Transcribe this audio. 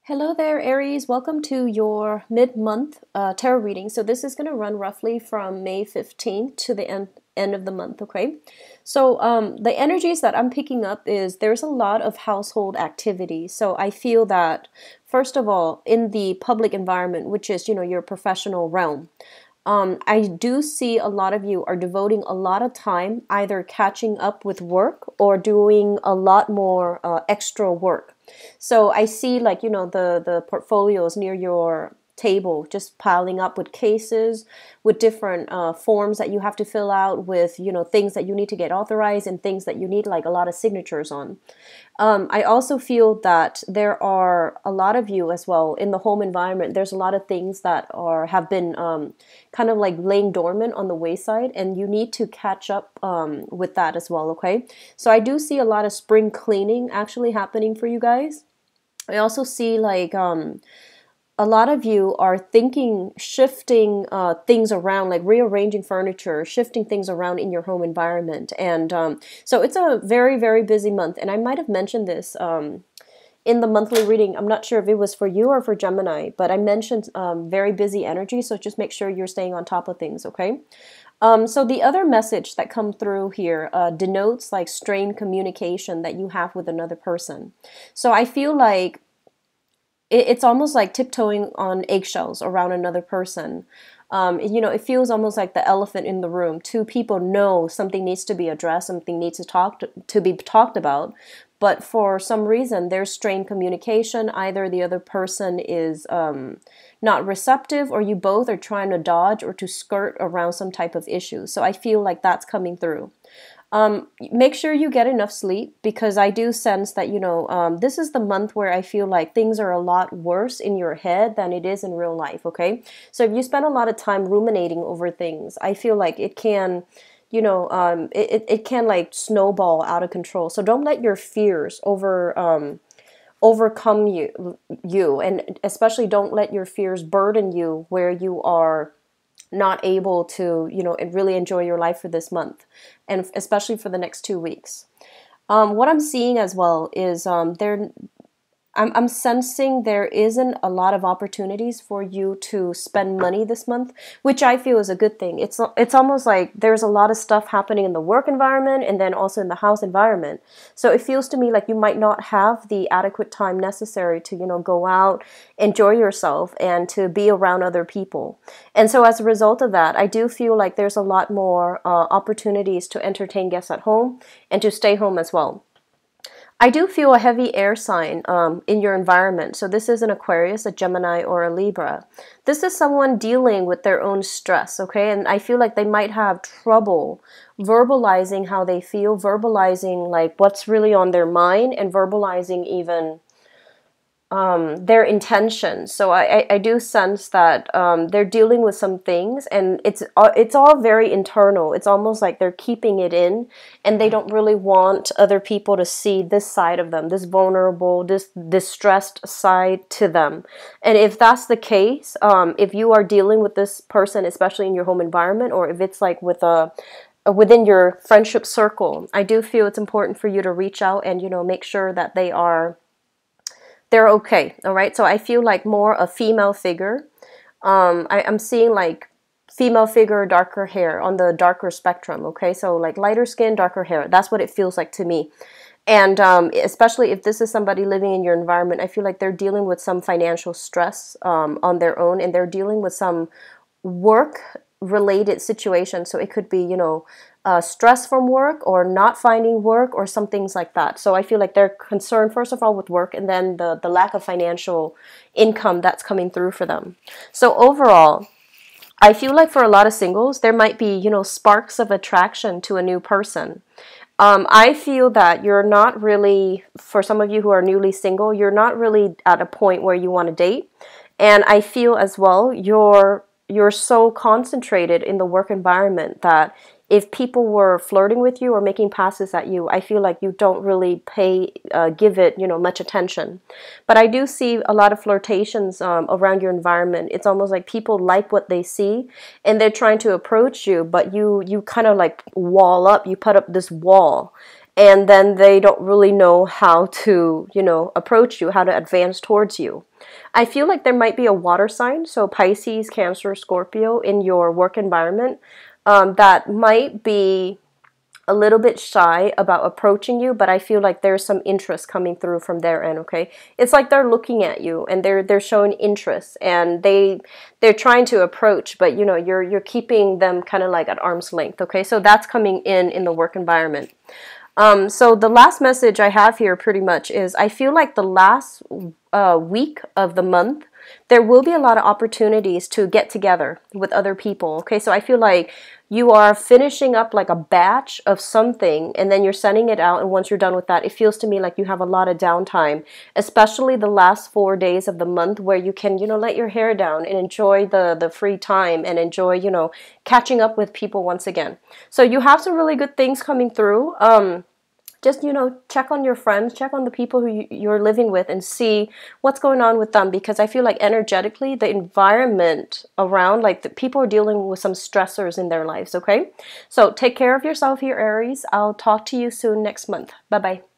Hello there, Aries. Welcome to your mid-month tarot reading. So this is going to run roughly from May 15th to the end of the month, okay? So the energies that I'm picking up is there's a lot of household activity. So I feel that, first of all, in the public environment, which is, your professional realm, I do see a lot of you are devoting a lot of time either catching up with work or doing a lot more extra work. So I see like, the portfolios near your table just piling up with cases, with different forms that you have to fill out, with, things that you need to get authorized and things that you need like a lot of signatures on. I also feel that there are a lot of you as well in the home environment. There's a lot of things that have been kind of like laying dormant on the wayside, and you need to catch up with that as well, okay? So I do see a lot of spring cleaning actually happening for you guys. I also see like a lot of you are thinking, shifting things around, like rearranging furniture, shifting things around in your home environment. And so it's a very, very busy month. And I might have mentioned this in the monthly reading. I'm not sure if it was for you or for Gemini, but I mentioned very busy energy. So just make sure you're staying on top of things, okay? So the other message that come through here denotes like strained communication that you have with another person. So I feel like it's almost like tiptoeing on eggshells around another person. It feels almost like the elephant in the room. Two people know something needs to be addressed, something needs to be talked about, but for some reason there's strained communication. Either the other person is not receptive, or you both are trying to dodge or to skirt around some type of issue. So I feel like that's coming through. Make sure you get enough sleep, because I do sense that, this is the month where I feel like things are a lot worse in your head than it is in real life, okay? So if you spend a lot of time ruminating over things, I feel like it can, it can like snowball out of control. So don't let your fears overcome you, and especially don't let your fears burden you where you are not able to, really enjoy your life for this month, and especially for the next 2 weeks. What I'm seeing as well is I'm sensing there isn't a lot of opportunities for you to spend money this month, which I feel is a good thing. It's almost like there's a lot of stuff happening in the work environment and then also in the house environment. So it feels to me like you might not have the adequate time necessary to, go out, enjoy yourself, and to be around other people. And so as a result of that, I do feel like there's a lot more opportunities to entertain guests at home and to stay home as well. I do feel a heavy air sign in your environment. So this is an Aquarius, a Gemini, or a Libra. This is someone dealing with their own stress, okay? And I feel like they might have trouble verbalizing how they feel, verbalizing like what's really on their mind, and verbalizing even their intentions. So I do sense that they're dealing with some things, and it's all very internal. It's almost like they're keeping it in, and they don't really want other people to see this side of them, this vulnerable, this distressed side to them. And if that's the case, if you are dealing with this person, especially in your home environment, or if it's like within your friendship circle, I do feel it's important for you to reach out and, make sure that they're okay, all right? So I feel like more a female figure. I'm seeing like female figure, darker hair, on the darker spectrum, okay? So like lighter skin, darker hair. That's what it feels like to me. And especially if this is somebody living in your environment, I feel like they're dealing with some financial stress on their own, and they're dealing with some work-related situation. So it could be, stress from work, or not finding work, or some things like that. So I feel like they're concerned, first of all, with work, and then the lack of financial income that's coming through for them. So overall, I feel like for a lot of singles, there might be, sparks of attraction to a new person. I feel that you're not really, for some of you who are newly single, you're not really at a point where you want to date. And I feel as well, you're so concentrated in the work environment that if people were flirting with you or making passes at you, I feel like you don't really give it, much attention. But I do see a lot of flirtations around your environment. It's almost like people like what they see, and they're trying to approach you, but you kind of like wall up. You put up this wall, and then they don't really know how to, you know, approach you, how to advance towards you. I feel like there might be a water sign, so Pisces, Cancer, Scorpio, in your work environment that might be a little bit shy about approaching you, but I feel like there's some interest coming through from their end, okay? It's like they're looking at you and they're showing interest, and they're trying to approach, but you know, you're keeping them kind of like at arm's length, okay? So that's coming in the work environment. So the last message I have here pretty much is I feel like the last week of the month, there will be a lot of opportunities to get together with other people. Okay, so I feel like you are finishing up like a batch of something and then you're sending it out. And once you're done with that, it feels to me like you have a lot of downtime, especially the last 4 days of the month where you can, you know, let your hair down and enjoy the free time and enjoy, you know, catching up with people once again. So you have some really good things coming through. Just, you know, check on your friends, check on the people who you're living with and see what's going on with them, because I feel like energetically the environment around, like the people are dealing with some stressors in their lives, okay? So take care of yourself here, Aries. I'll talk to you soon next month. Bye-bye.